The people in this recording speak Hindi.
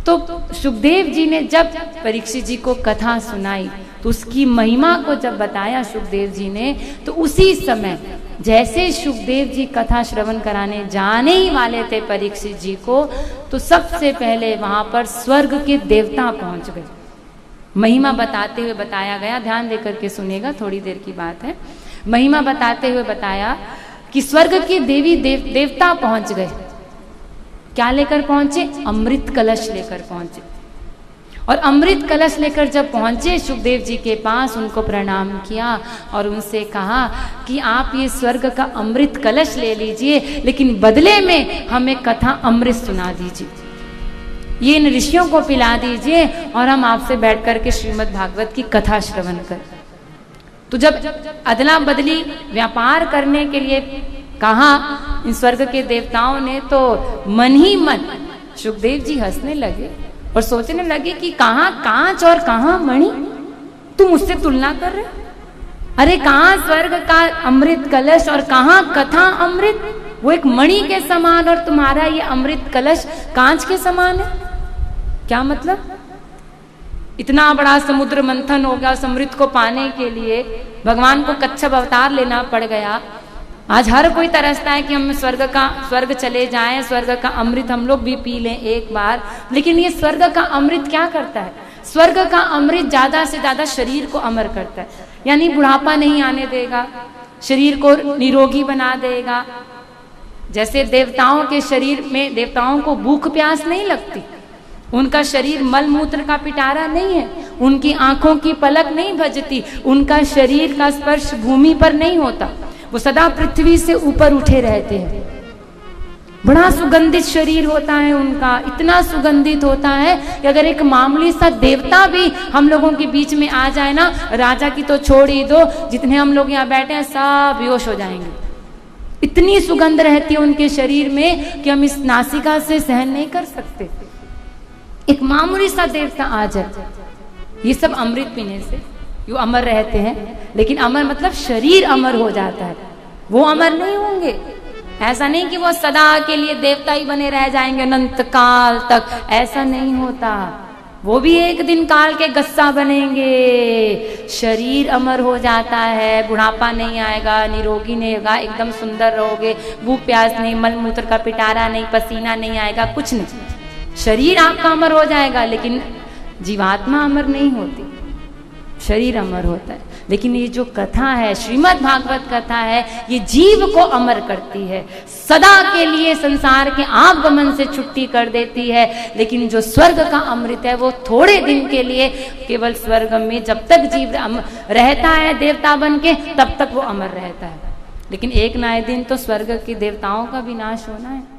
तो सुखदेव जी ने जब परीक्षित जी को कथा सुनाई तो उसकी महिमा को जब बताया सुखदेव जी ने, तो उसी समय जैसे सुखदेव जी कथा श्रवण कराने जाने ही वाले थे परीक्षित जी को, तो सबसे पहले वहां पर स्वर्ग के देवता पहुंच गए। महिमा बताते हुए बताया गया, ध्यान देकर के सुनेगा, थोड़ी देर की बात है। महिमा बताते हुए बताया कि स्वर्ग के देवी देवता पहुंच गए। क्या लेकर पहुंचे? अमृत कलश लेकर पहुंचे। और अमृत कलश लेकर जब पहुंचे सुखदेव जी के पास, उनको प्रणाम किया और उनसे कहा कि आप ये स्वर्ग का अमृत कलश ले लीजिए, लेकिन बदले में हमें कथा अमृत सुना दीजिए, ये इन ऋषियों को पिला दीजिए और हम आपसे बैठ करके श्रीमद् भागवत की कथा श्रवण कर। तो जब अदला बदली व्यापार करने के लिए कहा इन स्वर्ग के देवताओं ने, तो मन ही मन सुखदेव जी हंसने लगे और सोचने लगे कि कहाँ कांच और कहाँ मणि, तुम उससे तुलना कर रहे? अरे कहाँ स्वर्ग का अमृत कलश और कहाँ कथा अमृत, वो एक मणि के समान और तुम्हारा ये अमृत कलश कांच के समान है। क्या मतलब? इतना बड़ा समुद्र मंथन हो गया, उस अमृत को पाने के लिए भगवान को कच्छप अवतार लेना पड़ गया। आज हर कोई तरसता है कि हम स्वर्ग चले जाएं, स्वर्ग का अमृत हम लोग भी पी लें एक बार। लेकिन ये स्वर्ग का अमृत क्या करता है? स्वर्ग का अमृत ज्यादा से ज्यादा शरीर को अमर करता है, यानी बुढ़ापा नहीं आने देगा, शरीर को निरोगी बना देगा। जैसे देवताओं के शरीर में, देवताओं को भूख प्यास नहीं लगती, उनका शरीर मल मूत्र का पिटारा नहीं है, उनकी आंखों की पलक नहीं भजती, उनका शरीर का स्पर्श भूमि पर नहीं होता, वो सदा पृथ्वी से ऊपर उठे रहते हैं। बड़ा सुगंधित शरीर होता है उनका, इतना सुगंधित होता है कि अगर एक मामूली सा देवता भी हम लोगों के बीच में आ जाए ना, राजा की तो छोड़ ही दो, जितने हम लोग यहाँ बैठे हैं सब बेहोश हो जाएंगे। इतनी सुगंध रहती है उनके शरीर में कि हम इस नासिका से सहन नहीं कर सकते। एक मामूली सा देवता आ जाए, ये सब अमृत पीने से यो अमर रहते हैं। लेकिन अमर मतलब शरीर अमर हो जाता है, वो अमर नहीं होंगे। ऐसा नहीं कि वो सदा के लिए देवता ही बने रह जाएंगे अनंत काल तक, ऐसा नहीं होता। वो भी एक दिन काल के गस्सा बनेंगे। शरीर अमर हो जाता है, बुढ़ापा नहीं आएगा, निरोगी नहीं होगा, एकदम सुंदर रहोगे, भूख प्यास नहीं, मल मूत्र का पिटारा नहीं, पसीना नहीं आएगा, कुछ नहीं। शरीर आपका अमर हो जाएगा, लेकिन जीवात्मा अमर नहीं होती, शरीर अमर होता है। लेकिन ये जो कथा है, श्रीमद् भागवत कथा है, ये जीव को अमर करती है, सदा के लिए संसार के आगमन से छुट्टी कर देती है। लेकिन जो स्वर्ग का अमृत है वो थोड़े दिन के लिए केवल स्वर्ग में, जब तक जीव रहता है देवता बन के, तब तक वो अमर रहता है। लेकिन एक ना एक दिन तो स्वर्ग के देवताओं का विनाश होना है।